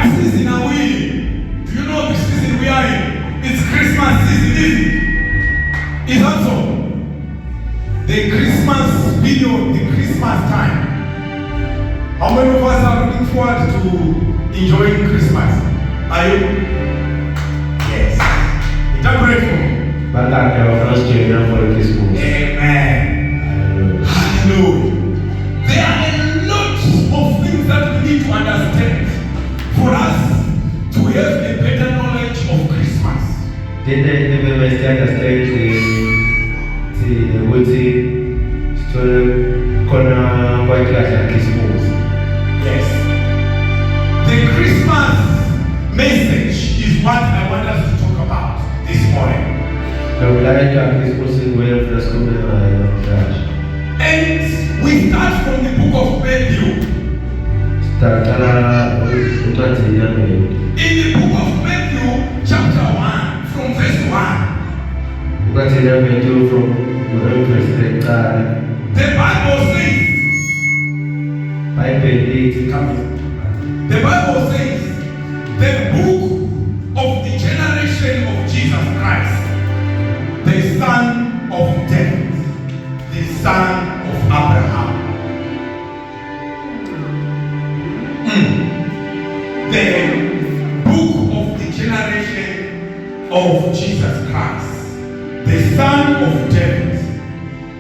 What season are we in? Do you know the season we are in? It's Christmas season, isn't it? Is that so? The Christmas video, the Christmas time. How many of us are looking forward to enjoying Christmas? Are you? Yes. Is that grateful? But like our first children for Christmas. Amen. Hallelujah. There are a lot of things that we need to understand for us to have a better knowledge of Christmas. Did they understand the story corner white class Christmas? Yes. The Christmas message is what I want us to talk about this morning. The light Christmas is where the school church. And we start from the book of Matthew. In the book of Matthew, chapter 1, from verse 1. The Bible says, the Bible says, the book of the generation of Jesus Christ, the son of David, the son of Abraham. The book of the generation of Jesus Christ, the son of David,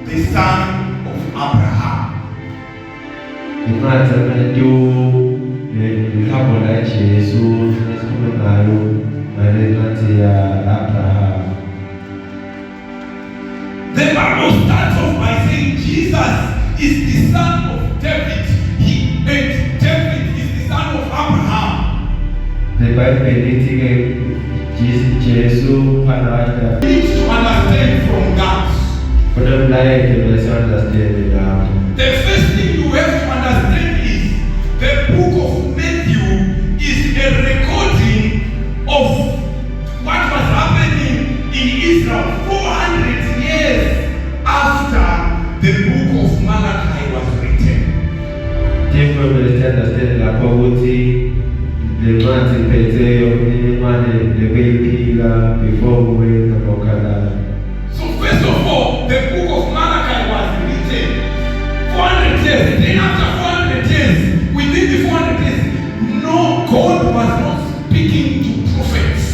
the son of Abraham. The Bible starts off by saying Jesus is the son of David. And David is the son of Abraham. The Bible needs to understand from God. The first thing you have to understand is the book of Matthew is a recording of what was happening in Israel 400 years after the book of Malachi was written. So first of all, the book of Malachi was written 400 years. Then after 400 years, within the 400 years, no, God was not speaking to prophets.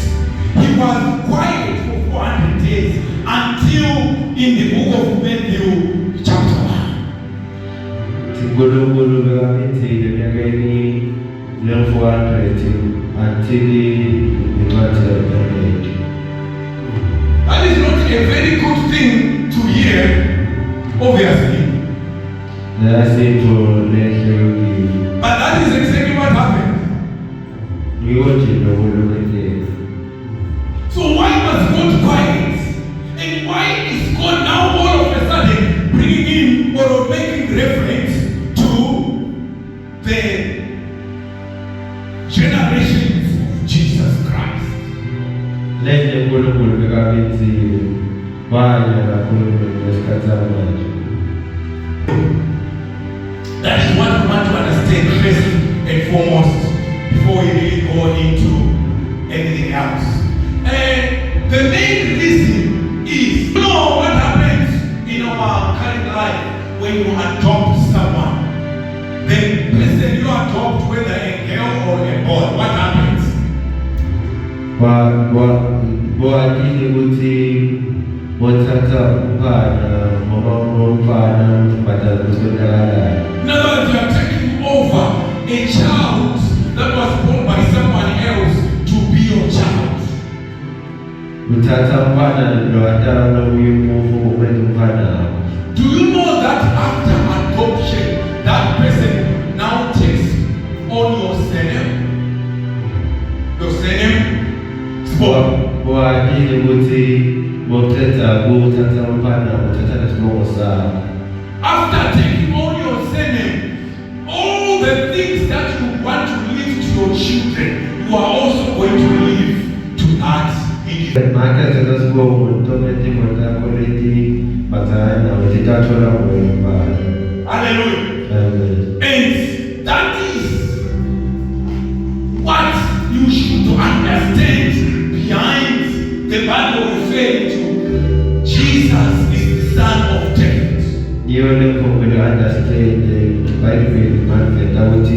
He was quiet for 400 years until in the book of Matthew chapter 1. That is not a very good thing to hear, obviously. But that is exactly what happened. So why was God quiet? And why is God now all of a sudden bringing in or making reference to the generations of Jesus Christ? That is what we want to understand first and foremost before we really go into anything else. And the main reason is, you know what happens in our current life when you adopt someone. The person you adopt, whether a girl or a boy, what happens? In other words, you are taking over a child that was born by someone else to be your child. Do you know that after adoption, that person now takes on your surname? Your surname? After taking on your surname, all the things that you want to leave to your children, you are also going to leave to that individual. Hallelujah. And that is what understand behind the Bible referring to Jesus is the son of David. You understand the Bible manifest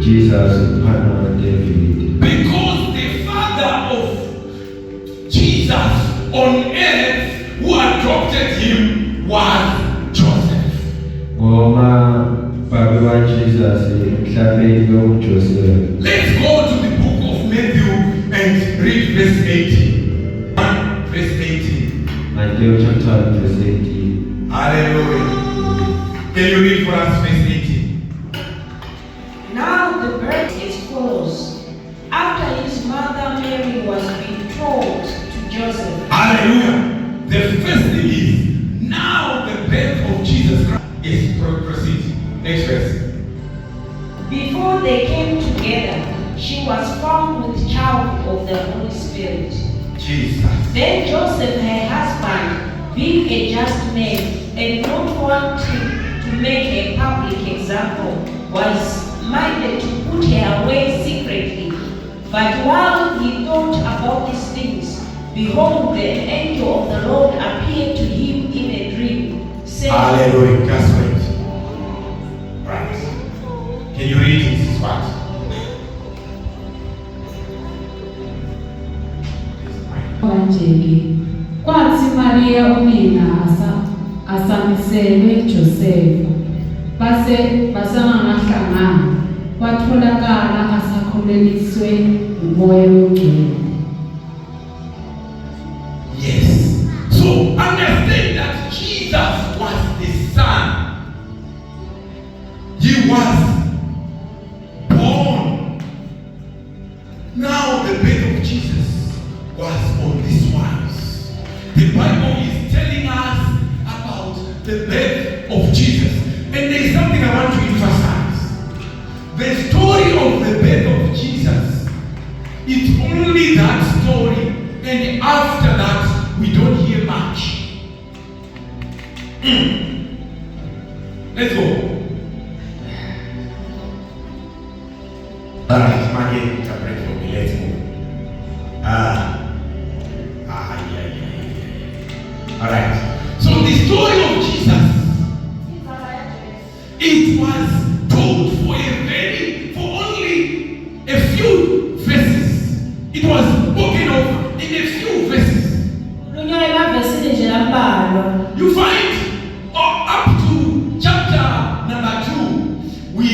Jesus is son of David. Because the father of Jesus on earth who adopted him was Joseph. Jesus Joseph. Let's go to the book of Matthew and read verse 18. Verse 18. Matthew chapter verse 18. Hallelujah. Can you read for us verse 18? Now the verse is follows. After his mother Mary was betrothed to Joseph. Hallelujah. The first thing is, now the birth of Jesus Christ is proceeding. Next verse. Before they came together, she was found with child of the Holy Spirit. Jesus. Then Joseph, her husband, being a just man and not wanting to make a public example, was minded to put her away secretly. But while he thought about these things, behold, the angel of the Lord appeared to him in a dream, saying, Hallelujah. Just wait. Right. Can you read this part? Kwathi Maria unina asamisele Joseph basangamahlangana watholakala asakholeliswe umoya wengcwele. Yes. So understand that Jesus was the son. He was born. Now the birth of Jesus was on this wise. The Bible is telling us about the birth of Jesus. And there is something I want to emphasize. The story of the birth of Jesus, it's only that story. And after that, we don't hear much. Let's go. Alright, Maggie, you can pray for me. Let's go. Alright. So the story of Jesus, it was told for only a few verses. It was spoken of in a few verses. You find up to chapter number 2, we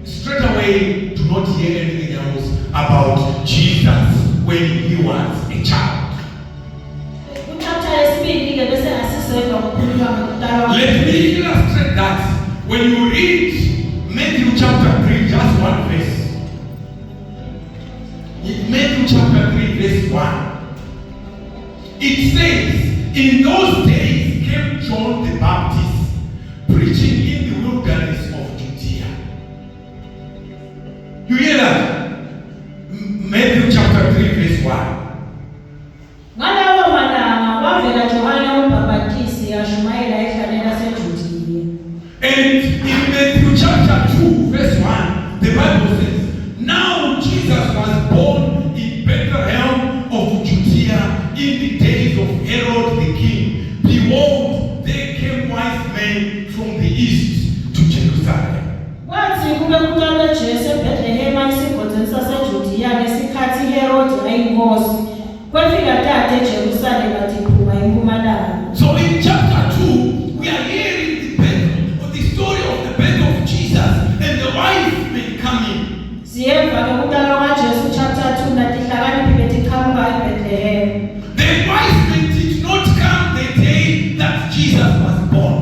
straight away do not hear anything else about Jesus when he was a child. Let me illustrate that. When you read Matthew chapter 3, just one verse. Matthew chapter 3, verse 1. It says, in those days came John the Baptist, preaching in the wilderness of Judea. You hear that? Matthew chapter 3, verse 1. And in Matthew chapter 2, verse 1, the Bible says, now Jesus was born in Bethlehem of Judea in the days of Herod the king. Behold, there came wise men from the east to Jerusalem. So in chapter 2, we are hearing the story of the birth of Jesus and the wise men coming. The wise men did not come the day that Jesus was born.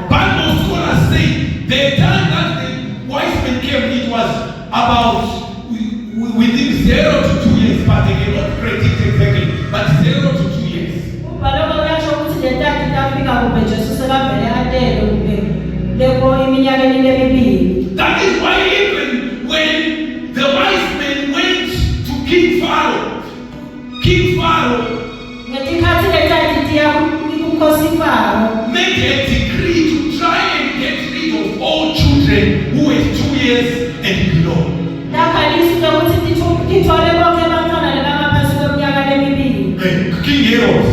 Bible scholars say the time that the wise men came, it was about within 0 to 2 years, but they cannot predict exactly, but 0 to 2 years. That is why even when the wise men went to King Pharaoh made a decree to try and get rid of all children who were 2 years and below. Lakhalisa ukuthi ngithole bonke abantwana labangaphansi kweminyaka emibili. King Herod.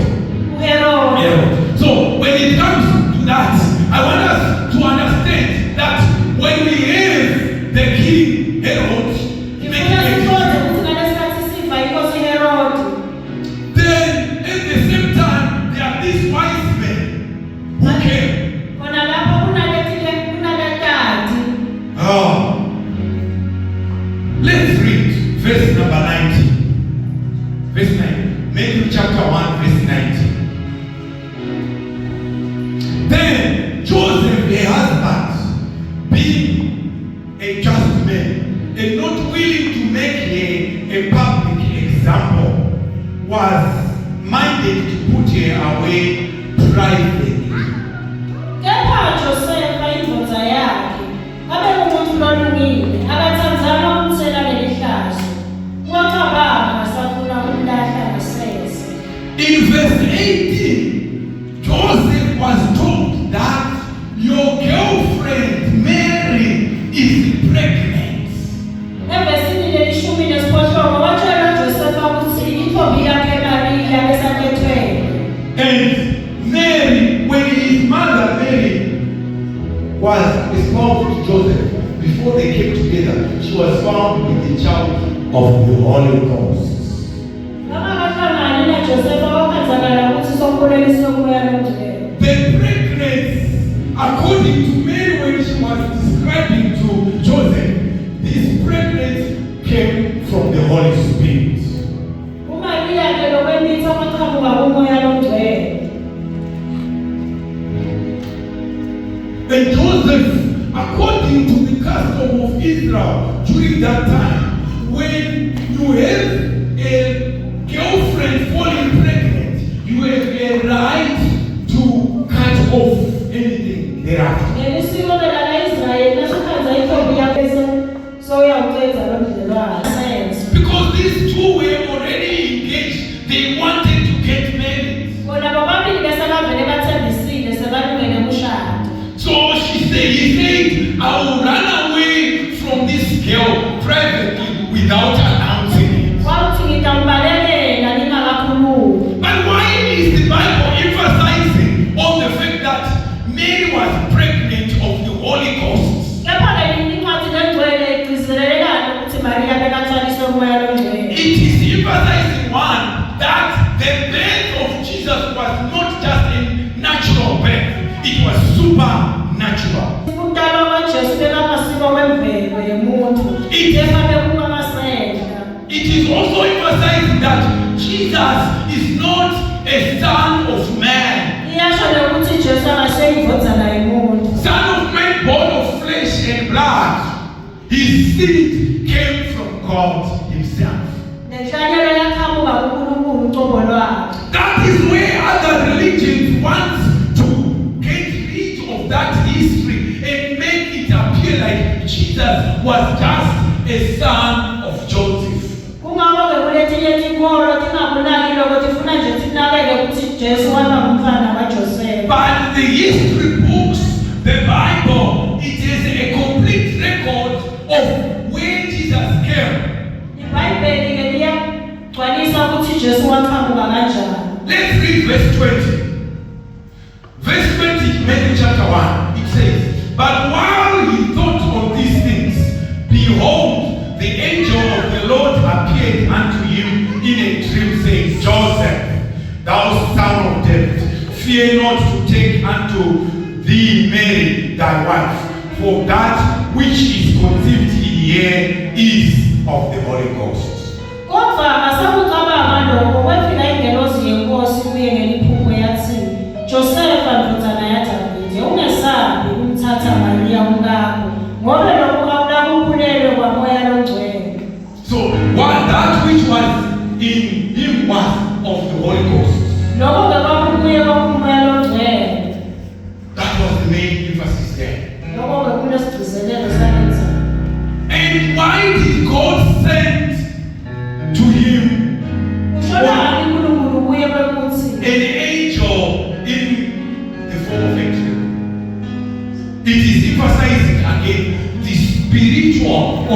uHerod. So when it comes to that, I want us to understand that when we have the King Herod, Ngifuna siqonde ukuthi ngalesikhathi sifa inkosi uHerod. then at the same time there are these wise men who came. Khona lapho kunaletati. Let's read verse number 19. Verse 9. Matthew chapter 1, verse 19. Then Joseph, a husband, being a just man, and not willing to make a public example, was minded to put her away privately. Kepha Josefa indvodza yakhe abe umuntu lolungile akathandzanga ukumthela ngelihlazo wacabanga ngasafuna ukumlahla ngasese. In verse 18, Joseph was told that your girlfriend Mary is pregnant. Evesini lelishumi nesiphohlongo watshela Josefa ukuthi intombi yakhe Mariya besakethweni. And Mary, when his mother Mary was espoused to Joseph, before they came together, she was found with the child of the Holy Ghost. Abakahlangani naJosefa wakhanzakala ukuthi somkhulelisi womoya lomngcwele. The pregnancy, according to Mary, when she was describing to Joseph, this pregnancy came from the Holy Spirit. uMariya ke lokwenitha amaqhamuka kumoya lomngcwele. And Joseph, according to the custom of Israel during that time, when you have a girlfriend falling pregnant, you have a right to cut off anything thereafter. Ngelisiko lelaIsrayeli nasikhanza intombi yakhe soyawucedza lo mdlelwano. Because these two were already engaged, they wanted to get married. Bona bobabili besabavele bathembisile sebalungele umshado. So he said, I will run away from this girl privately without announcing it. Wathi ngitambalekela ngingakakhulumi. But why is the Bible emphasizing on the fact that Mary was pregnant of the Holy Ghost? Kepha ke incwadi lengcwele igcizelelekana ukuthi Mariya bekathwaliswe umoya lomngcwele. It is emphasizing one, that the birth of Jesus was not just a natural birth, it was supernatural. Ukudalwa kwaJesu bekamasiko kwemvelo yemuntu. It is also emphasizing that Jesus is not a son of man. Iyasho ukuthi Jesu akaseyindvodzana yomuntu. Son of man born of flesh and blood. His seed came from God himself. Nenhlanyelo yaqhamuka kuNkulunkulu uqobo lwakhe. That is where other religions want to get rid of that history and make it appear like Jesus was just a son of Joseph. Kungako ke kuletinye tinkolo tingakunaki loko tifuna nje tinakeke ukuthi Jesu waba umfana kaJosefa. But the history books, the Bible, it is a complete record of where Jesus came. iBhayibheli ke liyagcwalisa ukuthi Jesu waqhamuka kanjani. Let's read verse 20. Verse 20, Matthew chapter 1, it says, but while he thought on these things, behold, the angel of the Lord appeared unto him in a dream, saying, Joseph, thou son of David, fear not to take unto thee Mary thy wife, for that which is conceived in her is of the Holy Ghost. Kodwa asakucabanga lokho kwefika ingelosi yenkosi kuye ngeliphupho yathi, Josefa ndodana yaDavide, ungesabi ukumthatha Mariya umkakho, ngoba lokho akulakukhulelwe kwamoya lomngcwele. So what that which was in him was of the Holy Ghost. Lokho ke kwakubuye kwamoya lomngcwele. That was the main emphasis there. Lokho ke kunesigcizelelo sangenza. And why did God send to him Ushona uNkulunkulu kuye kwekuthi an angel in the form of a dream? It is emphasizing again the spiritual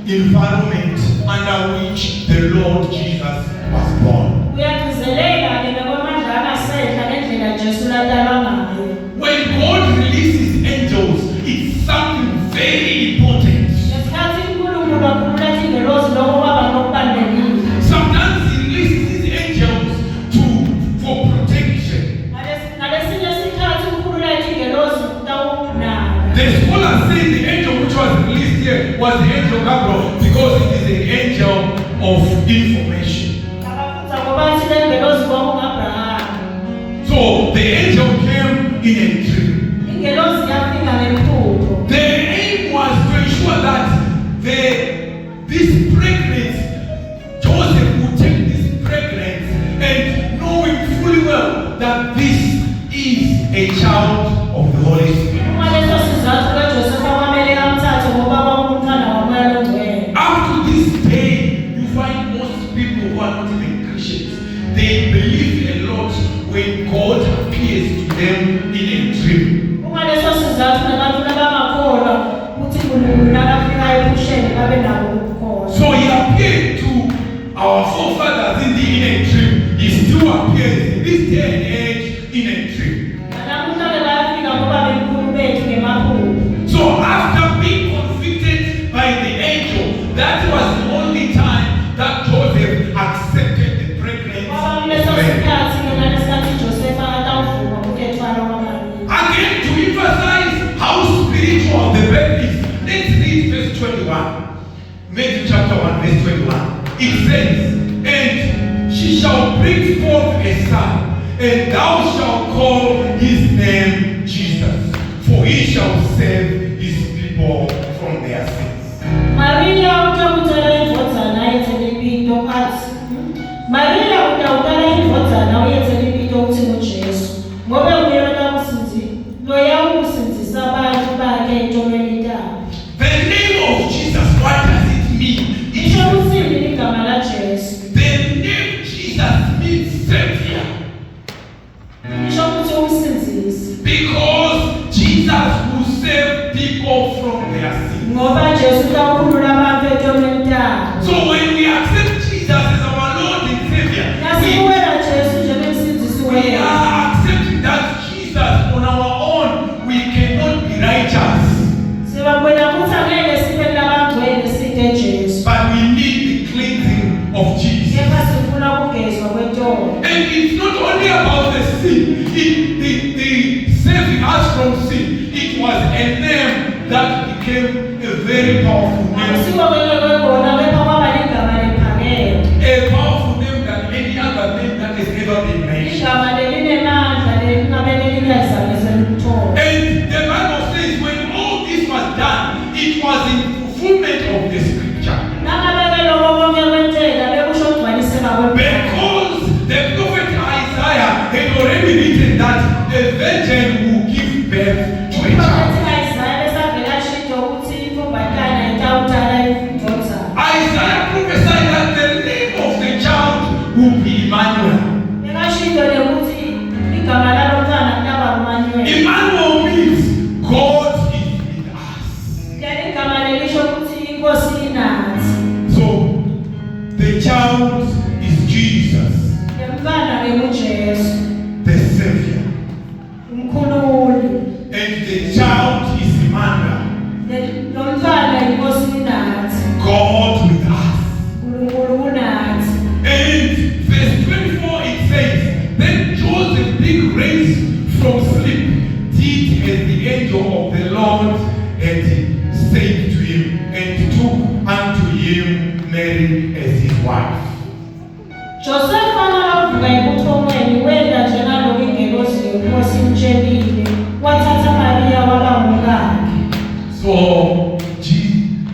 environment under which the Lord Jesus was born. Kuyagcizeleka ke nakwamandla akasedla ngendlela Jesu latalwa ngayo. When God releases angels, it's something very important. Ngesikhathi uNkulunkulu akhulula izingelosi lokho kwaba ngokubalulekile. Sometimes He releases His angels for protection. Ngalesinye isikhathi ukhulula izingelosi utawunaka. The scholars say the angel which was released here was the angel Gabriel because it is an angel of information. Abafunza ngobathi le ngelosi kwakungu-Abraham. So the angel came in a dream. Ingelosi yafika ngephupho. The aim was to ensure that this pregnancy, Joseph would take this pregnancy and knowing fully well that this is a child of the Holy Spirit. Uma leso sizathu kaJosefa kwamele amthathe ngoba kwakuwumntwana womoya ongcwele. Up to this day, you find most people who are not even Christians. They believe a lot when God appears to them in a dream. Uma leso sizathu nabantu labangakholwa ukuthi uNkulunkulu nakafika ebusheni babe nabo ukukholwa. So He appeared to our forefathers in a dream. He still appears in this day and age in a dream. Namuhla ke bayafika ngoba benkulu bethu ngemaphupho. So after being convicted by the angel, that was the only time that Joseph accepted the pregnancy Ngoba of kuleso Mary. sikhathi ke nalesikhathi Josefa atawuvuma ukuthi ethwala kwaMariya. Again, to emphasize how spiritual the birth is, let's read verse 21. Matthew chapter 1, verse 21. It says, "And she shall bring forth a son, and thou shalt call his name Jesus, for he shall save his people from their sins." Mariya utawutala indvodzana ayenzele impilo athi Mariya utawutala indvodzana uyenzele impilo uthi nguJesu ngoba uyena loya ukusinzisa abantu bakhe entolweni yabo. The name of Jesus, what does it mean? Isho ukuthini igama laJesu? The name Jesus means Savior. Isho ukuthi umsinzisi. Because Jesus will save people from their sins. Ngoba Jesu utawukhulula abantu entolweni yabo. So when we accept Jesus as our Lord and Savior, Nasiwela Jesu njengemsinzisi we wethu. are accepting that Jesus on our own, we cannot be righteous. Sibabona ukuthi angeke sibe labangcwele side Jesu. But we need the cleansing of Jesus. Kepha sifuna ukugezwa kwentolo. And it's not only about the sin, the saving us from sin. It was a name that became a very powerful name. Akusiwo kweke kwekona kepha kwaba ligama liphakeme. A powerful name than any other name that has ever been mentioned. Igama lelinamandla lelingabeke lingazalise luthola. And the Bible says when all this was done, it was in fulfillment of the scripture. Nangabeke lokho konke kwentela bekusho ukugcwaliseka kwempilo. Because the prophet Isaiah had already written that a virgin will give birth to a child. Uprofethi Isaiah besavele ashido ukuthi intombazana itawutala indvodzana. Isaiah prophesied that the name of the child will be Emmanuel. Bekashido lekuthi igama lalomntwana kutaba uManuel. Emmanuel means God is with us. Leli igama lelisho ukuthi inkosi inathi. So the child is Jesus, Lemntwana ngenguJesu, the Savior. umkhululi. And the child is Emmanuel, Lomntwana inkosi inathi. God with us. uNkulunkulu unathi. And verse 24 it says, "Then Joseph being raised from sleep did as the angel of the Lord had said to him, and took unto him Mary as his wife." Josefa akavuka ebuthongweni wenda njengalokhu ingelosi yenkosi imtshelile. Wathatha Mariya waba ngumkakhe. So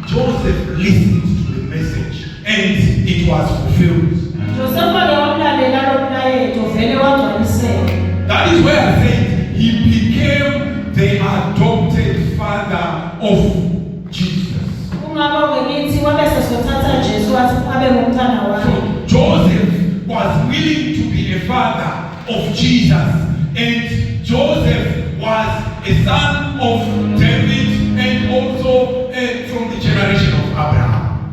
Joseph listened to the message and it was fulfilled. Josefa ke wamlalela lo mlayezo vele wagcwaliseka. That is where I said he became the adopted father of Jesus. Kungaba ngithi wabe sesothatha Jesu wathi abe ngumntwana wakhe. Joseph was willing to be a father of Jesus, and Joseph was a son of David and also from the generation of Abraham.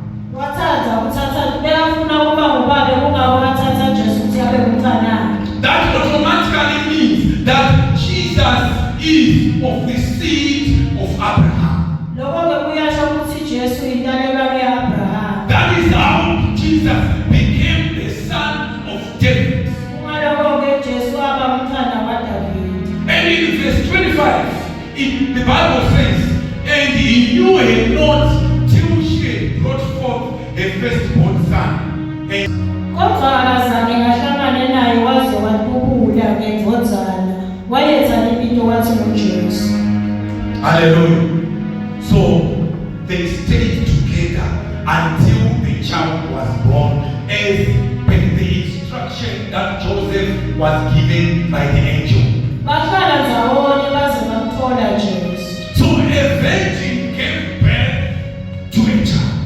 the Bible says, and he knew her not till she had brought forth her firstborn son. And Kodwa akazange ngahlangane naye waze wabubula ngendvodzana. Wayenza impilo wathi noJesu. hallelujah. So they stayed together until the child was born, as per the instruction that Joseph was given by the angel. Bahlala ndawonye baze bamthola Jesu. So a virgin gave birth to a child.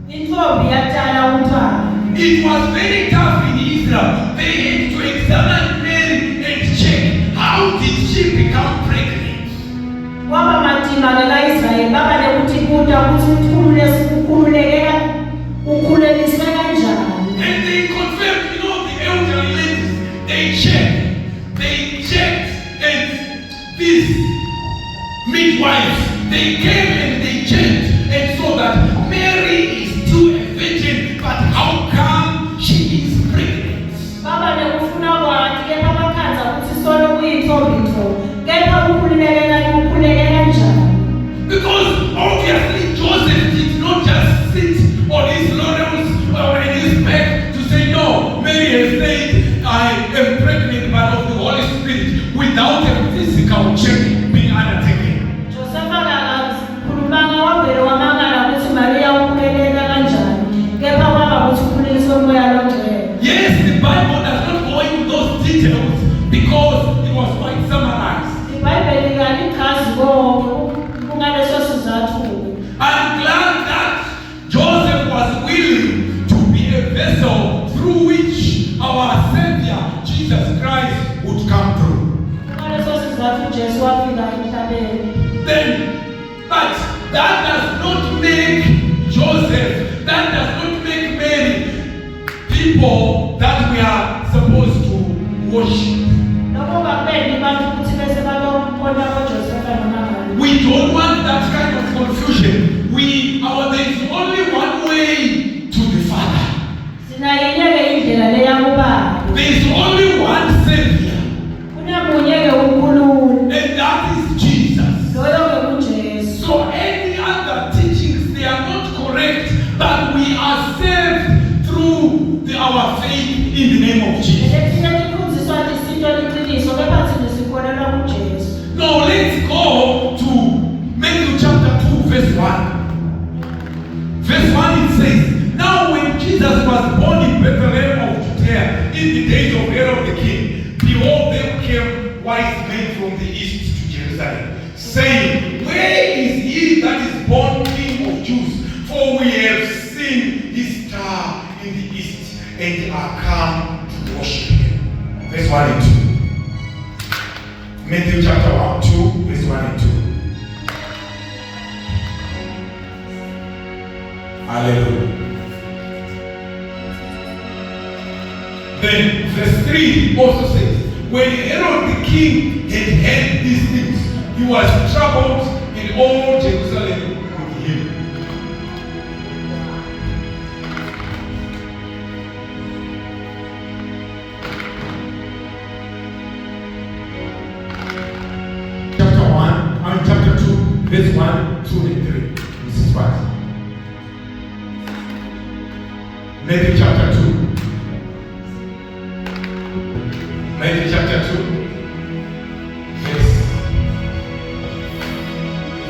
Intombi yatala umntwana. It was very tough in Israel. They had to examine Mary and check how did she become pregnant. Kwaba matima ngelaIsrael baba nekuthi kuda ukuthi ukhuleliswe kanjani. And they confirmed, the elderly ladies, they checked, and these midwives, they came and they checked and saw that Mary is still a virgin, but how come she is pregnant? Baba nekufuna kwakhe kepha bakhanza ukuthi solo kuyintombi nto. Kepha ukhululeke kanjani. Because obviously Joseph did not just sit on his laurels or in his bed to say, no, Mary has said, I am pregnant but of the Holy Spirit, without a physical check being undertaken. Joseph akakhulumanga wavele wamangala ukuthi Maria ukhuleleka kanjani. Kepha kwaba ukuthi ukhuleliswe umoya longcwele. Yes, the Bible does not go into those details because it was quite summarized. IBhayibheli kalichazi konke kungaleso sizathu. I'm glad that Joseph was willing to be a vessel through which our Savior, Jesus Christ, would come through. Kungaleso sizathu Jesu wafika emhlabeni. Then, but that does not make Joseph, that does not make Mary people that we are supposed to worship. Lokho kapheli abantu ukuthi bese balombona koJoseph noma ngani. We don't want that kind of confusion. There is only one way to the Father. Sinayinyeke indlela leya kuBaba. There is only one Savior, Kunamunye-ke uNkulunkulu. and that is Jesus. Loyo-ke kuJesu. So any other teachings, they are not correct, but we are saved through our faith in the name of Jesus. Lesinye tifundziswa tisinto liqiniso kepha thina sikholelwa kuJesu. Now let's go to Matthew chapter 2 verse 1. Verse 1 it says, now when Jesus was born in Bethlehem of Judea in the days of Herod the king, behold, there came wise men from the east to Jerusalem, saying, where is he that is born King of Jews? For we have seen his star in the east and are come to worship him. Verse 1 and 2. Matthew chapter 2, verse 1 and 2. Hallelujah. Then verse 3 also says, when Herod the king had heard these things, he was troubled in all Jerusalem with him. Chapter 2, verse 1, 2 and 3. This is what. Matthew chapter 2. Matthew chapter 2.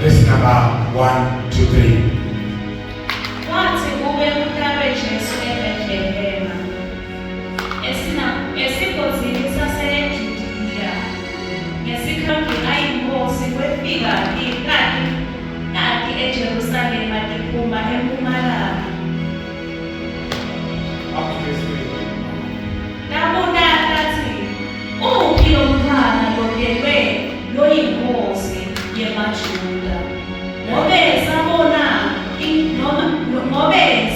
Verse number 1 to 3. Kwathi kube umntwana Jesu eBhethlehema, esigodini saseJudiya, ngesikhathi ayinkosi kwefika ikati eJerusalema liphuma empumalanga. Labona kathi uphi lo mntwana lodelwe loyinkosi yemaJuda. Ngobe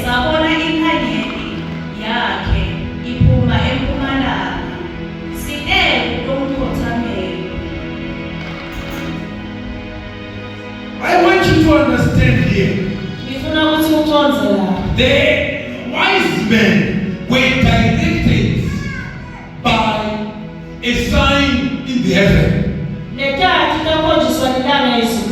sabona inkanyezi yakhe iphuma empumalanga. Sitele lomkhothameli. I want you to understand here. Ngifuna ukuthi uconze la. The wise men were directed by a sign in the heaven. Lethathu kakhonjiswa lilanga ezulwini.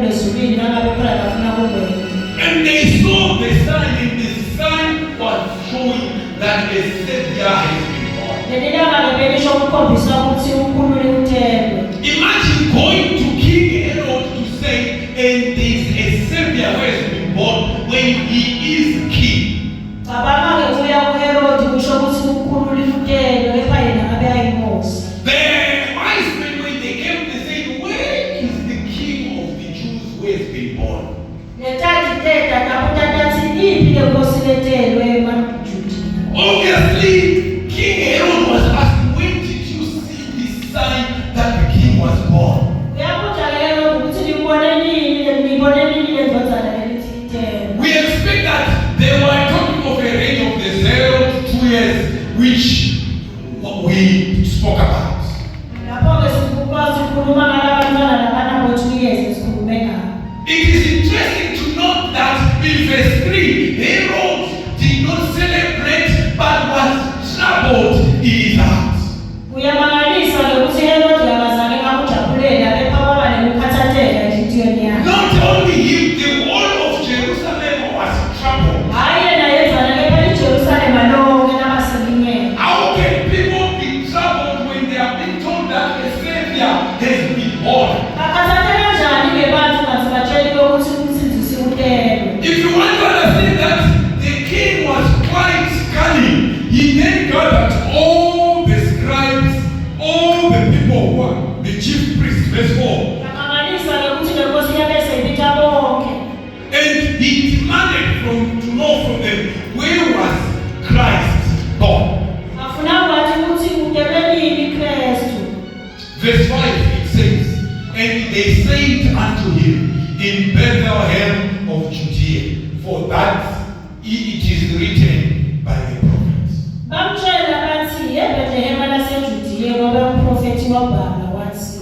ezulwini nangabe khona bafuna ukwenza. And they saw the sign, and the sign was showing that a Savior has been born. Lelilanga belisho ukukhombisa ukuthi uNkulunkulu uthelwe. Imagine going to King Herod to say, and there is a Savior who has been born when he is king. Cabanga-ke uya kuHerodi kusho ukuthi uNkulunkulu uthelwe kepha yena ngabe ayinkosi. The wise men, when they came, they said, where is the king of the Jews who has been born? Lethatiteta taputatathi iphi le nkosi letelwe emaJuda. Obviously, King Herod was asked, when did you see this sign that the king was born? Uyabuza ke Herodi ukuthi nibone nini le ndodzana elithi itelwe. We expect that they were talking of a range of the 0 to 2 years, which we spoke about. Lapho-ke sikukwazi ukukhuluma ngalabantwana labanabo 2 years esikhulume ngabo. It is interesting to note that in verse 3, Herod did not celebrate but was troubled in his heart. Kuyamangalisa ke ukuthi Herodi akazange kakujabulela kepha kwaba nekukhathatheka enhliziyweni yakhe. Not only him, the whole of Jerusalem was troubled. Hhayi yena yedwana kepha iJerusalema lonke labaselinyele. How can people be troubled when they have been told that a Savior has been born? Bakhathatheka kanjani-ke bantu ngathi batsheliwe ukuthi umsindisi utelwe. If you want to understand that the king was quite cunning, he then gathered all the scribes, all the people who were the chief priests, verse 4, Yamangalisa ke ukuthi le nkosi yabese ibita bonke. and he demanded to know from them where was Christ born. Afuna ukwazi ukuthi utelwe nini Kristu. Verse 5 it says, and they said unto him, in Bethlehem of Judea, for that it is written by the prophets. Bamtshela bathi eBhethlehema laseJudiya ngoba umprofethi wabhala wathi.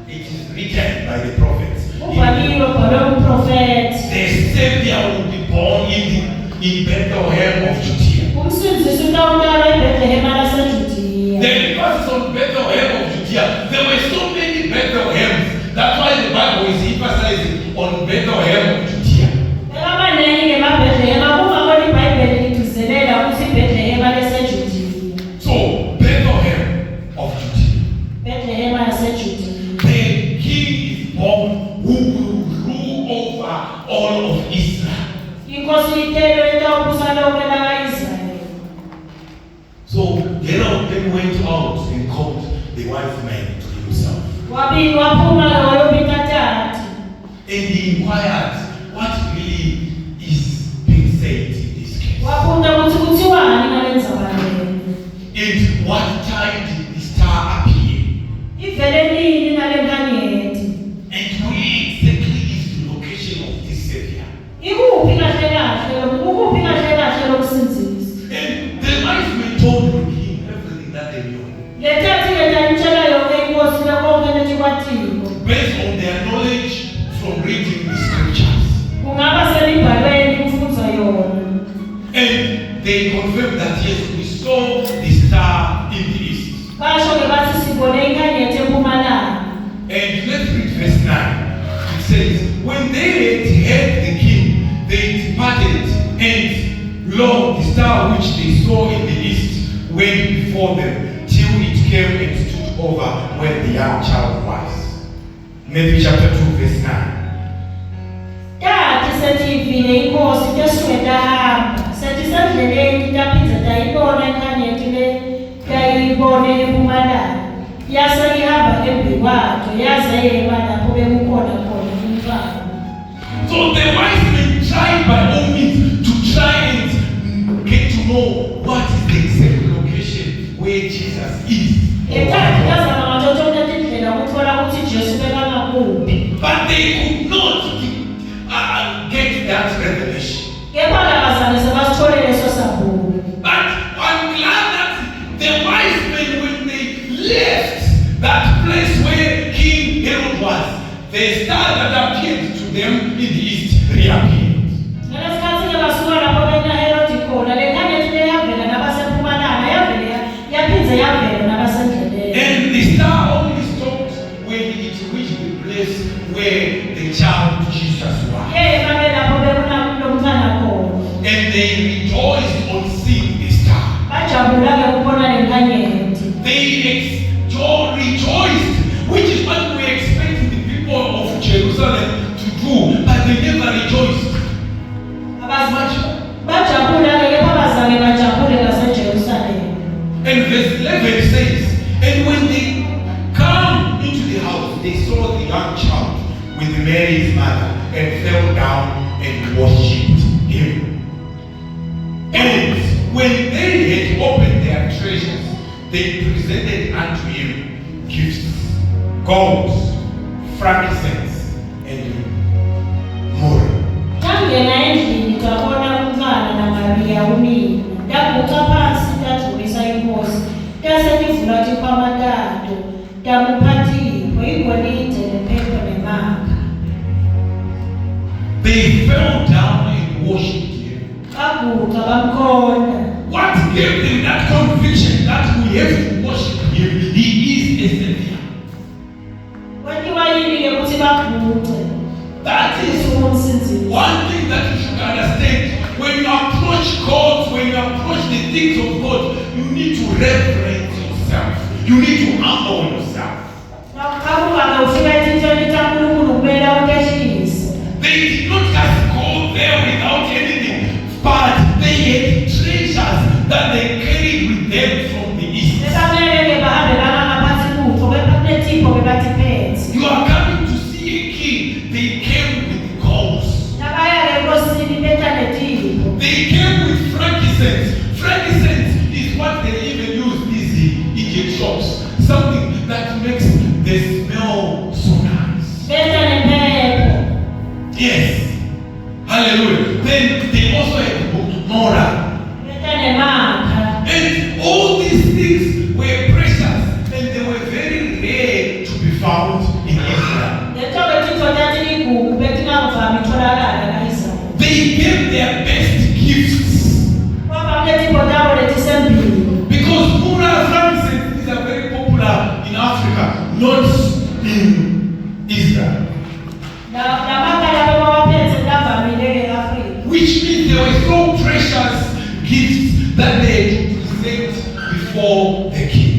It is written by the prophets. Ubhaliwe bhalwe umprofethi. The Savior will be born in Bethlehem of Judea. Umsindisi utawutalwa eBhethlehema laseJudiya. Then because it's on Bethlehem of Judea, there were so many Bethlehems. That's why the Bible is emphasizing on Bethlehem of Judea. Ekamanengi-ke maBhethlehema kungakho iBhayibheli ligcizelela ukuthi iBhethlehema laseJudiya. So Bethlehem of Judea. Bhethlehema yaseJudiya. The king is born who will rule over all of Israel. Inkosi itelwe itawubusa lonke laka-Israyeli. So Herod then went out and called the wise men to himself. Wabili waphuma-ke wayobika tati. And he inquired what really is being said in this case. Wabuza ukuthi kuthiwani ngale ndzabambele. And what time did the star appear? Ivele nini ngale nkanyeti. And where exactly is the location of this Savior? Ikuphi kahle kahle lokusinzisa. And the wise men told him everything that they knew. Le tati-ke talitshela yonke inkosi konke letikwatiko. Based on their knowledge from reading the scriptures. Kungaba semibhalweni kufundza yona. And they confirmed that yes, we saw the star in the east. Basho-ke bathi sibone inkanyeti empumalanga. And let's read verse 9. It says, when they had heard the king, they departed, and lo, the star which they saw in the east went before them, till it came and stood over where the young child was. Matthew chapter 2, verse 9. Tati setivile inkosi tesuke tahamba. Setisendleleni taphinda tayibona inkanyeti le tayibone empumalanga. Yase ihamba embi kwayo yaze yema lapho bekukhona khona umfana. So the wise men tried by all means to try and get to know what is the exact location where Jesus is. Etati kazama ngatotonke tindlela ukuthola ukuthi Jesu bekangakuphi. But they could not get that revelation. Kepha kabazange sebasithole leso sabhuku. But I'm glad that the wise men, when they left that place where King Herod was, the star that appeared to them in the east reappeared. Ngalesikhathi-ke basuka lapho bena Herodi khona le nkanyeti le yavela nabasempumalanga yaphindze yavela nabasendleleni. And the star only stopped when it reached the place where rejoiced, which is what we expect the people of Jerusalem to do, but they never rejoiced. And verse 11 says, and when they come into the house, they saw the young child with Mary his mother, and fell down and worshipped him. And when they had opened their treasures, they presented unto him gifts, gold, frankincense, and myrrh. Tangena endlini twabona umntwana naMariya unina. Ndaguqa phansi ndadlulisa inkosi. Ndasenivula ukuthi kwamatando. Ndamuphatha ipho, igolide nephepha nemakha. They fell down and worshipped him. Baguqa bamkhonza. What gave them that conviction that we have to worship him? He is a Savior. Kwathiwa yini-ke ukuthi baguqe? That is one thing that you should understand. When you approach God, when you approach the things of God, you need to reverence yourself. You need to humble yourself. They did not just go there without anything, but they had treasures that they carried with them from the east. You are coming to see a king. They came with gold. They came with frankincense. Frankincense is what they even use these Egypt shops. Something that makes the smell so nice. Yes. Hallelujah. Then they also had myrrh. And all these things were precious, and they were very rare to be found in Israel. They gave their best gifts. Because myrrh, frankincense is very popular in Africa, not in Israel. Which means they were so precious gifts that they had to present before the king.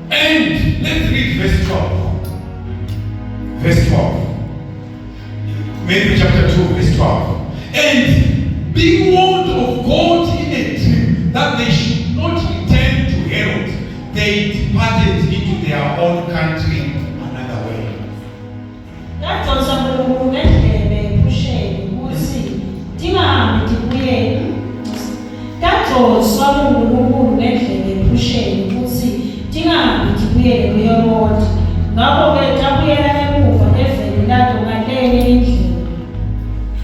And let's read verse 12. Verse 12. Matthew chapter 2, verse 12. And being warned of God in a dream that they should not return to Herod, they departed into their own country another way.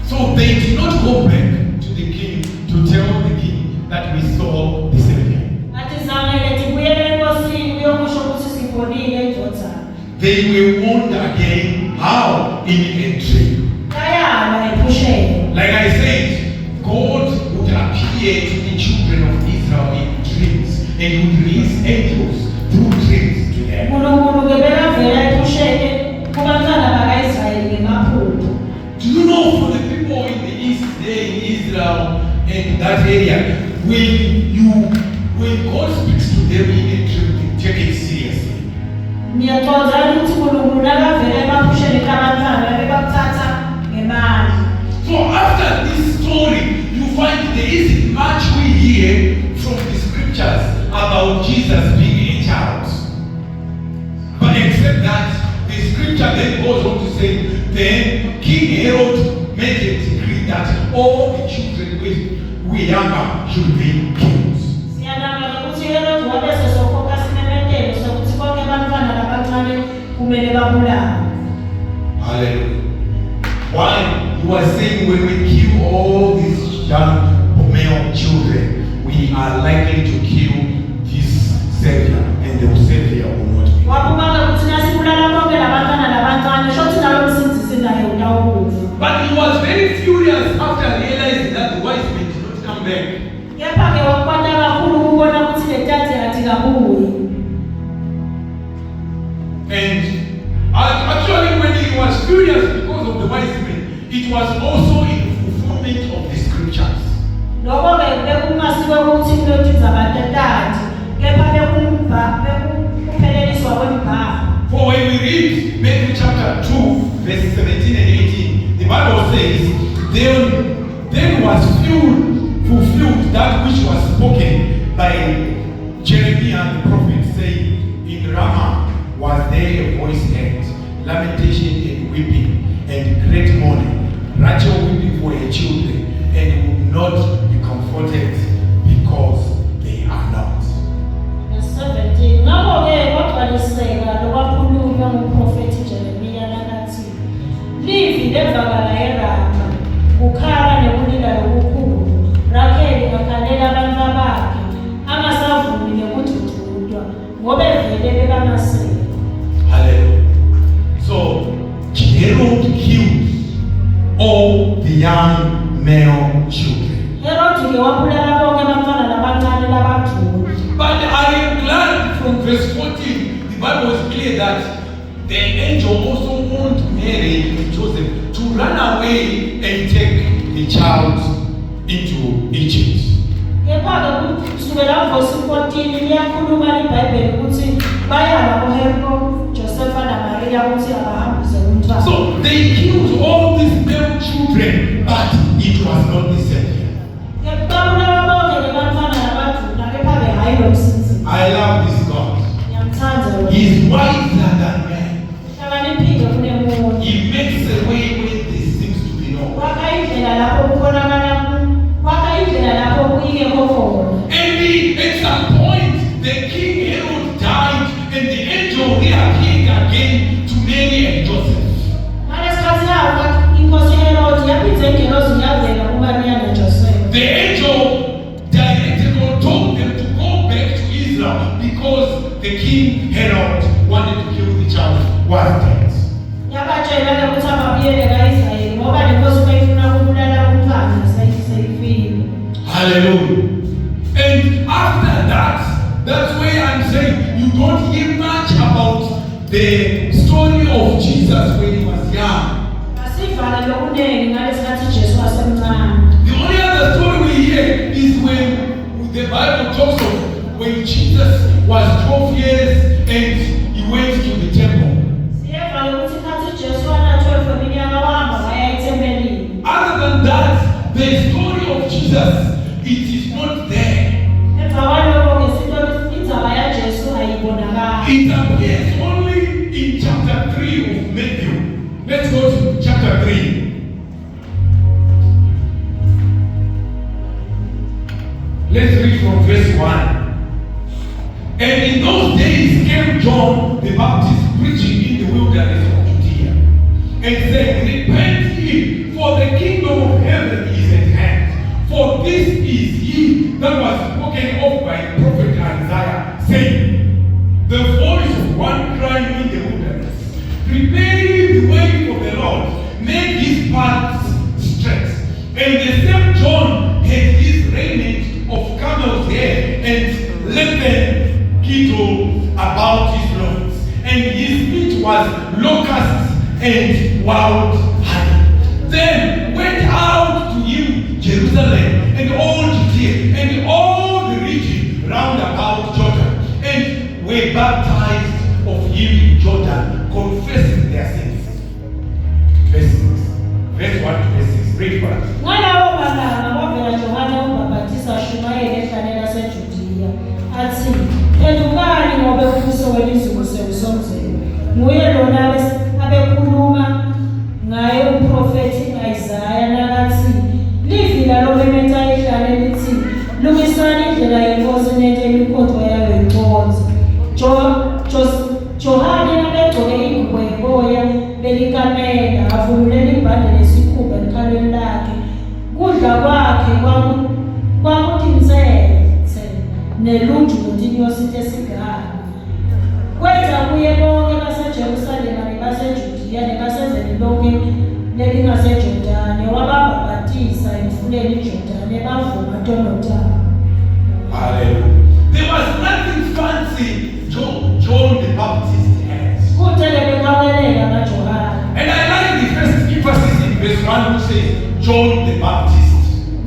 So they did not go back to the king to tell the king that we saw the Savior. They were warned again. How? In a dream. Like I said, God would appear to the children of Israel in dreams, and He would release angels through dreams to them. Do you know, for the people in the east there in Israel and that area, when God speaks to them in a dream, they take it seriously. So after this story, you find there isn't much we hear from the scriptures about Jesus being a child. But except that the scripture then goes on to say, then King Herod made a decree that all the children who were younger should be killed. Hallelujah. Why? You are saying when we kill all these young male children, we are likely to kill this Savior, and the Savior will not be. But he was very furious after realizing that the wise men did not come back. And actually, when he was furious because of the wise men, it was also in fulfillment of the scriptures. verse 17 and 18, the Bible says, then was fulfilled that which was spoken by Jeremiah the prophet, saying, in Ramah was there a voice heard, lamentation and weeping, and great mourning, Rachel weeping for her children, and would not be comforted because they are not. Verse 17. Ngakho-ke kwagcwaliseka lokwakhulunywa ngumprofethi Jeremiya nakathi, livi levakala eRama, kukhala nekulila lokukhulu, Rakheli akhalela abantwana bakhe, angasavumi nekudududwa, ngoba vele bekamaseko. Hallelujah. So, Herod killed all the young male children. Herodi-ke wabulala bonke abantwana labancane labaduna. But I am glad from verse 14, the Bible is clear that the angel also warned Mary and Joseph to run away and take the child into Egypt. Kepha-ke kusukela uVesi 14 liyakhuluma iBhayibheli ukuthi bayala kuHerod, Josepha naMaria ukuthi abahambise umntwana. So they killed all these male children, but it was not the same. Babulala bonke labantwana labaduna, kepha-ke hhayi lo msizi. I love this God. Ngiyamthanda lo. He is wiser than man. Hlakaniphile kunemuntu. He makes a way where there seems to be no way. Wakha indlela lapho kubonakala wakha indlela lapho kuyingekho khona. And at some point, the king Herod died, and the angel reappeared again to Mary and Joseph. Ngalesikhathi lapho inkosi Herodi yaphinda ingelosi yavela kuMaria noJoseph. The angel directed or told them to go back to Israel because the king Herod wanted to kill the child was dead. Yabatshela-ke ukuthi ababuyele ka-Israyeli ngoba le nkosi beyifuna ukubulala umntwana seyifile. Hallelujah. And after that, that's where I'm saying you don't hear much about the story of Jesus when he was young. Asivala lokuningi ngalesikhathi Jesu asemncane. The only other story we hear is when the Bible talks of when Jesus was 12 years and he went to the temple. Siyeva ukuthi khathi Jesu ana-12 iminyaka wahamba waya ethempelini. Other than that, the story of Jesus, it is not there. Emva kwalokho-ke indzaba yaJesu ayibonakali. It appears only in chapter 3 of Matthew. Let's go to chapter 3. Let's read from verse 1. And in those days came John the Baptist preaching in the wilderness of Judea, and saying, repent ye, for the kingdom of heaven is at hand. For this is he that was spoken of by the prophet Isaiah, saying, the voice of one crying in the wilderness, prepare ye the way for the Lord, make his paths straight. And the same John had his raiment of camel's hair and leather girdle about his loins, and his meat was locusts and wild honey. Then went out to him Jerusalem and all Judea and all the region round about Jordan, and were baptized of him in Jordan, confessing their sins. Verse 6. Verse 1 to verse 6. Read for us. Ngalawo malanga kwavela Johane umbhapatisa ashumayela ehlane laseJudiya, athi, phendukani ngoba umbuso welizwe sewusonzele. Nguye lona abekhuluma ngaye umprofethi Isaiah nakathi, livila lomemetha ehlane lithi, lungisani indlela yenkosi nethe imikhondo yayo inkonzo. Johane abegcoke ingubo yeboya belikamela, avululela ibhande lesikhumba ekhalweni lakhe. Kudla kwakhe kwakutinzetse nelunju notinyosi tesigaba. Kwenza kuye bonke baseJerusalema nebaseJudiya nebasezweni lonke lelingaseJordani, wababhaphatisa emfuleni iJordani ebavuma ntolotaba. Hallelujah. There was nothing fancy John the Baptist had. Kutele bekawelela kaJohane. And I like the first emphasis in verse 1 which says John the Baptist.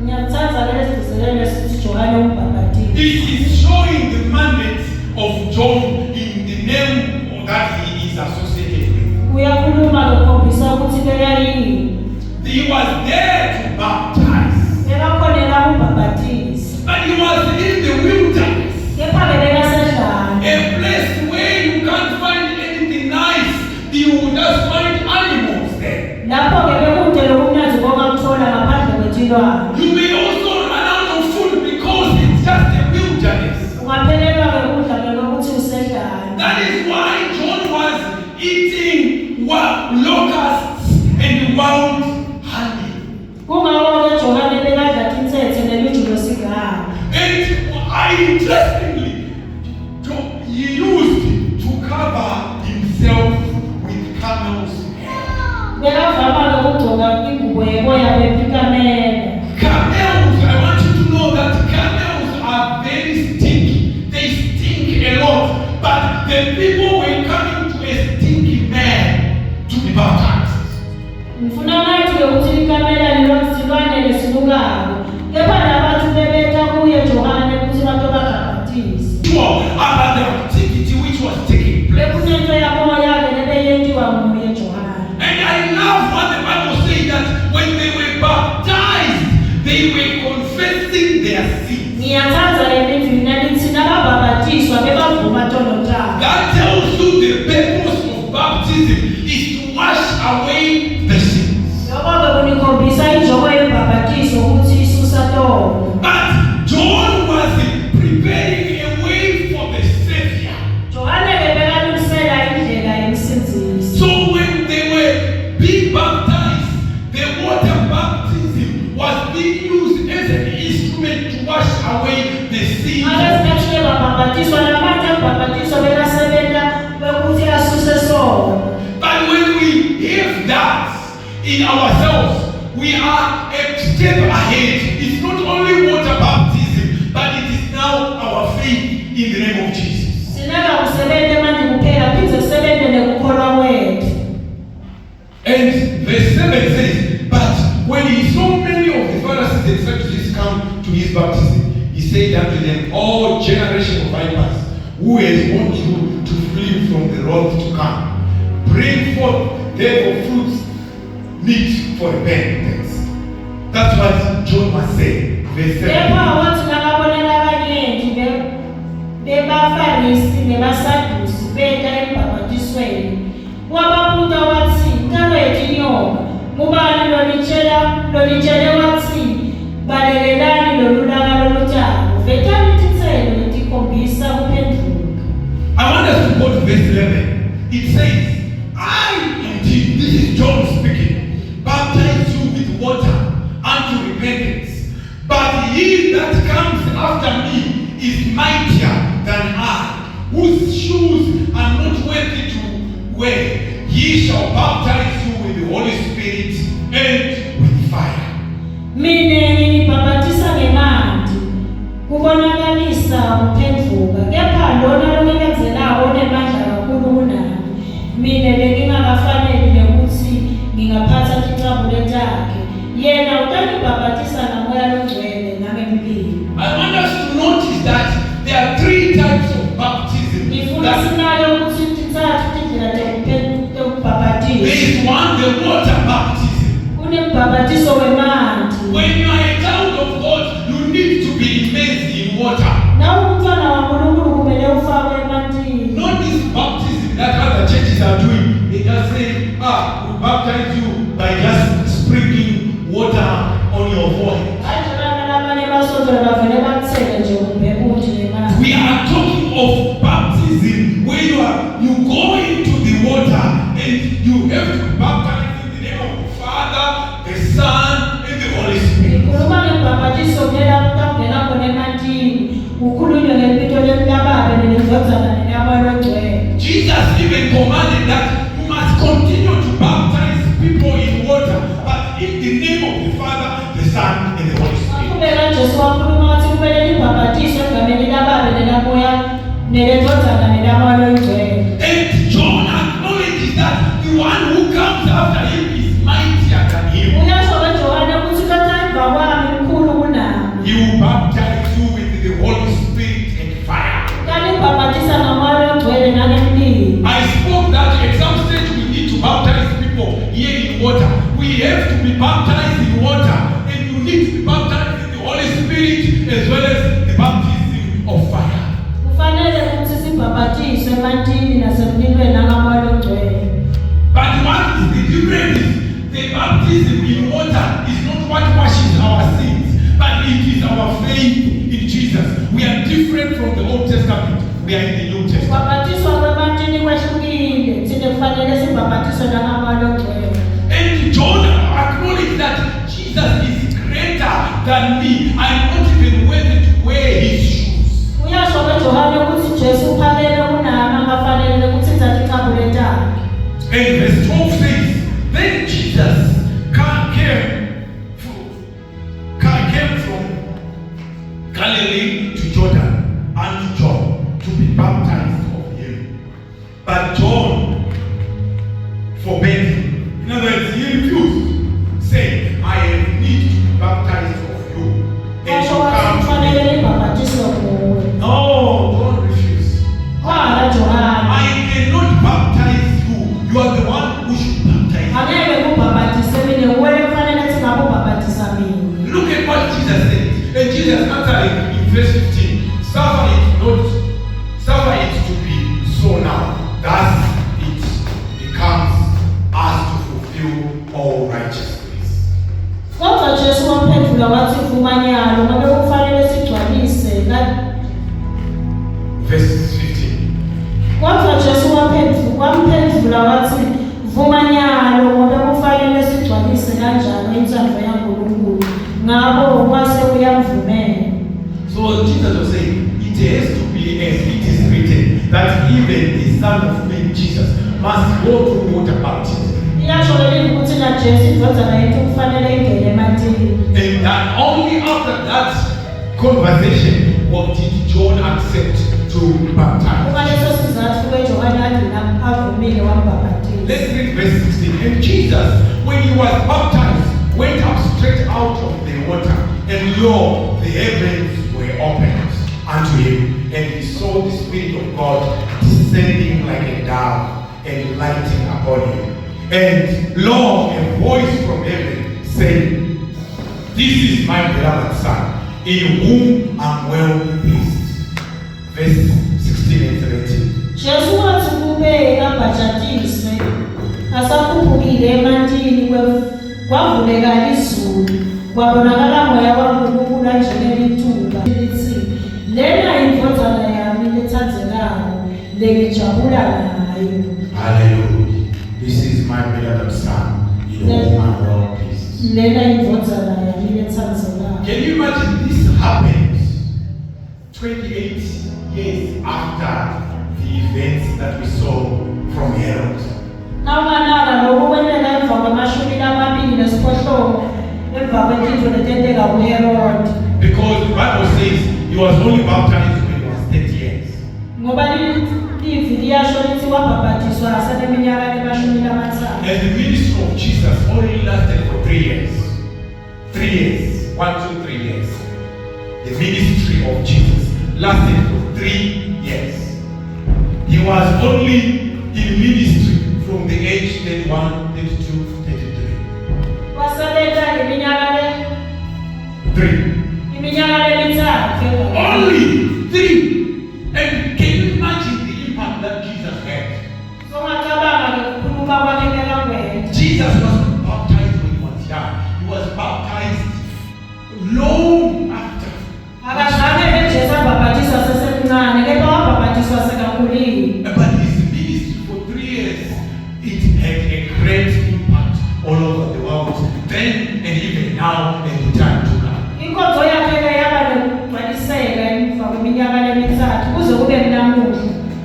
Ngiyathatha lesizelelo sithi Johane umbhaphatisi. It is showing the mandate of John in the name that he is associated with. Kuyakhuluma lokhombisa bebakhombisa ukuthi beyayini. He was there to baptize. Bebakhonela ukubhabhatisa. But he was in the wilderness. Kepha bebekasedlala. A place where you can't find anything nice. You will just find animals there. Lapho-ke bekude lokumnandi bokakuthola ngaphandle kwetilwane. You may also run out of food because it's just a wilderness. Ungaphelelwa ngekudla ngelokuthi usedlala. That is why John was eating locusts and wild honey. Kungako-ke Johane bekadla tinsethe neluju lwesigaba. And interestingly, he used to cover himself with camel's hair. Bekavama ukugcoka ingubo yeboya bepikamela. Camels, I want you to know that camels are very stinky. They stink a lot. But the people were coming to a stinky man to be baptized. Ngifuna ngathi ukuthi ikamela lilonsilwane lesilukako. Kepha labantu bebeta kuye Johane ukuthi bantu bakabhathise. Sure about the activity which was taking place. Bekunento yamoya-ke lebeyenziwa nguye Johane. And I love what the Bible says that when they were baptized, they were confessing their sins. Ngiyathatha lelivi nalithi nababhabhathiswa bebavuma tono tabo. That tells you the purpose of baptism is to wash away the sins. Lokho-ke kunikhombisa injongo yebhabhathiso ukuthi isusa tono. But John was preparing a way for the Savior. Johane-ke bekalungisela indlela yemsindisi. So when they were being baptized, the water baptism was being used as an instrument to wash away the sins. Abesikhathi bebabhabhathiswa nabantu ababhabhathiswa bekasebenza bekuthi asuse sono. But when we have that in ourselves, we are a step ahead. It's not only water baptism, but it is now our faith in the name of Jesus. Sinaka kusebenza manje kuphela phinde kusebenze nekukholwa kwethu. And verse 7 says, but when he saw many of the Pharisees and Sadducees come to his baptism, he said unto them, O generation of vipers, who has warned you to flee from the wrath to come? Bring forth therefore fruits meet for repentance. That's what John was saying. Verse 7. Kepha wathi nakabonela abaningi bebaFarisi nebaSadusi beta embhabhatisweni. Wababuza wathi, "Mntakwethu inyoka, ngubani lolitshele wathi balelelani lolulaka lolutshalo? Vethani titselo letikhombisa kuphenduka." I want us to go to verse 11. It says, I indeed, this is John speaking, baptize you with water unto repentance. But he that comes after me is mightier than I, whose shoes are not worthy to wear. He shall baptize you with the Holy Spirit and with fire. Mina nginibhabhatisa ngemanti kubonakalisa ukuphenduka, kepha lona longilandelayo onemandla kakhulu kunami. Mina bengingakafanele nokuthi ngingaphatha icabule lakhe. Yena utanibhabhatisa ngomoya longcwele nangemlilo. I want us to notice that there are three types of baptism. Ngifuna sinale ukuthi tithathu tindlela tekubhabhatisa. There is one, the water baptism. Kunembhabhatiso wemanti. When you are a child of God, you need to be immersed in water. Nawumntwana waNkulunkulu kumele ufakwe emantini. Not this baptism that other churches are doing. They just say, we baptize you by just sprinkling water on your forehead. We are talking of baptism where you go into the water and you have to baptize in the name of the Father, the Son, and the Holy Spirit. Jesus even commanded that you must continue to baptize people in water, but in the name of the Father, the Son, and the Holy Spirit. And John acknowledges that the one who comes after him is mightier than him. He will baptize you with the Holy Spirit and fire. I spoke that at some stage we need to baptize people here different from the Old Testament. We are in the New Testament. Kubhabhatiswa kwemantini kwehlukile. Thina kufanele sibhabhatiswe nangamoya ongcwele. And John acknowledged that Jesus is greater than me. I'm not even worthy to wear his shoes. Uyasho kweJohane ukuthi Jesu uphalele kunami angafanele ukuthi ngithathe iqhabu lentaba. And verse 12 says, then Jesus came from Galilee to Jordan and John to be baptized of him. But John forbade him. In other words, he refused, saying, I have need to be baptized of you. And Uyasho you wathi come to kufanele me. ngibhabhatiswe nguwe. No, John refused. Wala Johane. I cannot baptize you. You are the one who should baptize me. Angeke kubhabhatise mina, nguwe kufanele ukuthi ngabe ubhabhatisa mina. Look at what Jesus said. And Jesus answering in verse 15, suffer it to be so now. Thus it becomes us to fulfill all righteousness. Kodwa Jesu wamphendula wathi vuma nyalo ngoba kufanele sigcwalise Verse 15. Kodwa Jesu wamphendula wathi vuma nyalo ngoba kufanele sigcwalise kanjalo intando yaNkulunkulu ngabo kwase kuyamvumela. So Jesus was saying, it has to be as it is written, that even the Son of Man, Jesus, must go through water baptism. Iyasho leli ukuthi na Jesu indodana yethu kufanele ingene emantini. And that only after that conversation what did John accept to baptize. Ngaleso sizathu kweJohane agcina avumile wambhabhatisa. Let's read verse 16. And Jesus, when he was baptized, went up straight out of the water, and lo, the heavens were opened unto him, and he saw the Spirit of God descending like a dove and lighting upon him. And lo, a voice from heaven saying, this is my beloved Son, in whom I'm well pleased. Verse 16 and 17. Jesu wathi kube kabhajatiswe asakhuphukile emantini kwavuleka izulu kwabonakala moya kaNkulunkulu anjengelithuba lithi lena indodana yami ethandekayo lengijabula ngayo. Hallelujah. This is my beloved Son, in whom I'm well pleased. Lena indodana yami ethandekayo. Can you imagine this happens 28 years after the events that we saw from Herod? Nawunganaka lokhu kwenteka emva kwamashumi amabili nesiphohlongo emva kwezinto letenteka kuHerod. Because the Bible says he was only baptized when he was 30 years. Ngoba livi liyasho lithi wabhabhatiswa aseneminyaka emashumi amathathu. And the ministry of Jesus only lasted for 3 years. 3 years. 1, 2, 3 years. The ministry of Jesus lasted for 3 years. He was only in ministry from the age 31, 32, 33. Wasebenza iminyaka le 3. iminyaka lemithathu. Only 3. And can you imagine the impact that Jesus had? Songacabanga ngokukhuluma kwakhe ngekangwena. Jesus wasn't baptized when he was young. He was baptized long after. Akazange eJesu abhabhatiswa sesemncane kepha wabhabhatiswa sekakhulile. But his ministry for 3 years, it had a great impact all over the world. Then and even now and the time to come. Inkonzo yakhe ke yaba nokugcwaliseka emva kweminyaka lemithathu kuze kube mnamuhla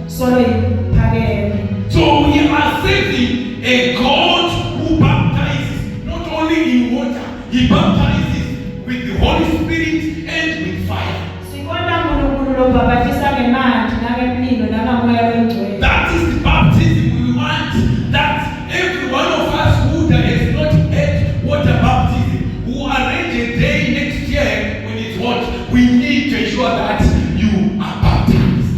solo iphakeme. So we are serving a God who baptizes not only in water, he baptizes with the Holy Spirit and with fire. Sikhona uNkulunkulu lobhabhatisa ngemanzi nangemlilo nangamoya wengcwele. That is the baptism we want. That every one of us who has not had water baptism, who arrange a day next year when it's hot, we need to ensure that you are baptized.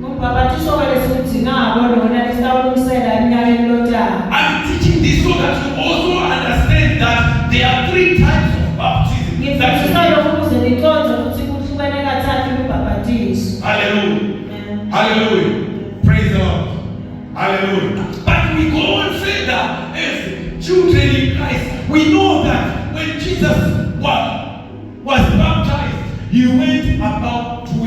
Umbhabhatiso welesindingabo lona lisawulungisela eminyakeni lotana. I'm teaching this so that you also understand that there are 3 types of baptism. Ngifundisa lokhu ukuze liqonde ukuthi kuhlukene kathathu ukubhabhatiswa. Hallelujah. Amen. Hallelujah. Praise the Lord. Hallelujah. But we go on further as children in Christ. We know that when Jesus was baptized, he went about doing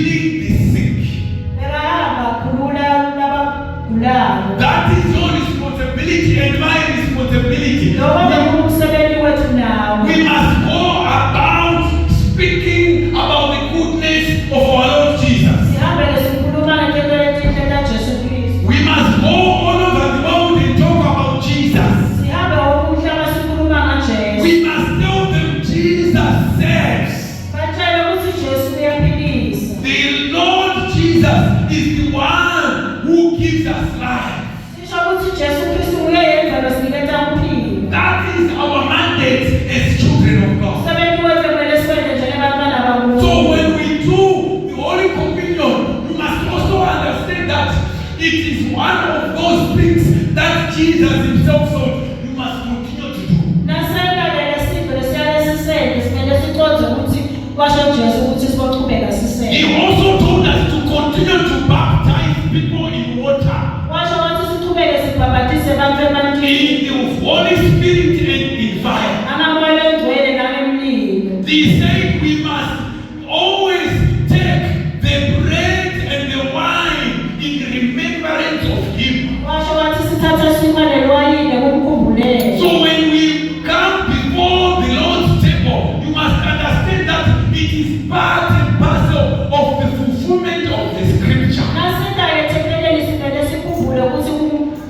healing the sick. Berahamba khulula labagulayo. That is your responsibility and my responsibility. Lokho bekumsebenzi wethu nawo. We must go about speaking about the goodness of our Lord Jesus. Sihambele sikhuluma ngento enhle kaJesu Kristu. We must go all over the world and talk about Jesus. Sihambe umhlaba sikhuluma ngaJesu. We must tell them Jesus saves. Batshele ukuthi Jesu uyaphilisa. The Lord Jesus is the one who gives us life. Sisho ukuthi Jesu Kristu uyayenzela sinikeza ukuphila. That is our mandate as children of God. Umsebenzi wethu kumele siwenze njengabantwana bakaNkulunkulu. So when we do the Holy Communion, you must also understand that it is one of those things that Jesus himself said you must continue to do. Nasenga leli sipho lesiyale sisenze simele siconze ukuthi kwasho Jesu ukuthi sibochubeka sisenze. He also told us to continue to baptize people in water, Washo wathi sichubeke sibhabhatise abantu emantini. in the Holy Spirit and in fire. Amamoya engcwele nangemlilo. He said we must always take the bread and the wine in remembrance of him. Washo wathi sithatha isinkwa lelwayini kumkhumbulele. So when we come before the Lord's table, you must understand that it is part and parcel of the fulfillment of the scripture. Nasenga yetheleleni simele sikhumbule ukuthi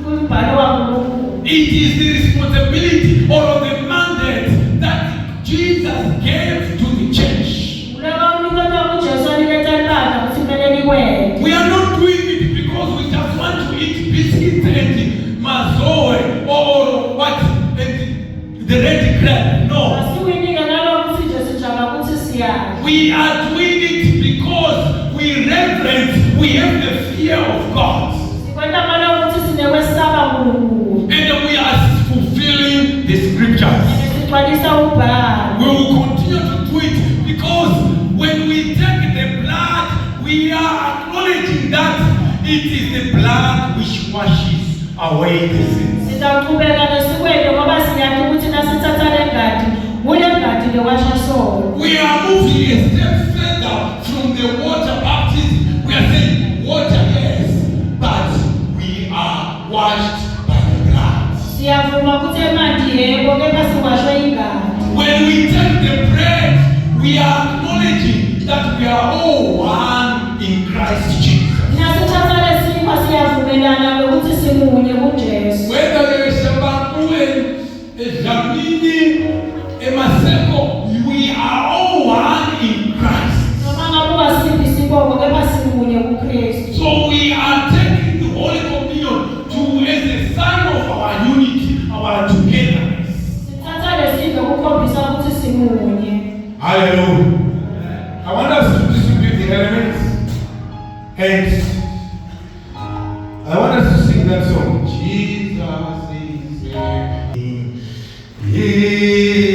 kumbhalo waNkulunkulu. It is the responsibility or the mandate that Jesus gave to the church. Ulaka umnikelo uJesu anikeza ibandla ukuthi kumele likwenze. We are not doing it because we just want to eat biscuits and mazoe or what the red crab. No. Asiwinike ngalokho ukuthi Jesu jaga ukuthi siyazi. We are doing it because we reverence, we have the fear of God. Sikwenta ngalokho ukuthi sinekwesaba uNkulunkulu. And we are fulfilling the scriptures. Sigcwalisa We ubhalo. will continue to do it because when we take the blood, we are acknowledging that it is the blood which washes away the sins. Sizaqhubeka nesikwele ngoba siyazi ukuthi nasithatha lengadi, kule ngadi lewasha sono. We are moving a step further from the water baptism. We are saying water, yes, but we are washed by the blood. Siyavuma ukuthi emanti yebo kepha siwashwe ingadi. When we take the bread, we are acknowledging that we are all one in Christ Jesus. Nasithatha lesinkwa siyavumelana ukuthi simunye kuJesu. Whether it's Shabakule, Jamini, Emaseko, we are all one in Christ. Noma ngabe ungasiphi isibongo kepha simunye kuKristu. So we are taking the Holy Communion to as a sign of our unity, our togetherness. Sithatha lesidlo kukhombisa ukuthi simunye. Hallelujah. I want us to distribute the elements. And I want us to sing that song. Jesus is here.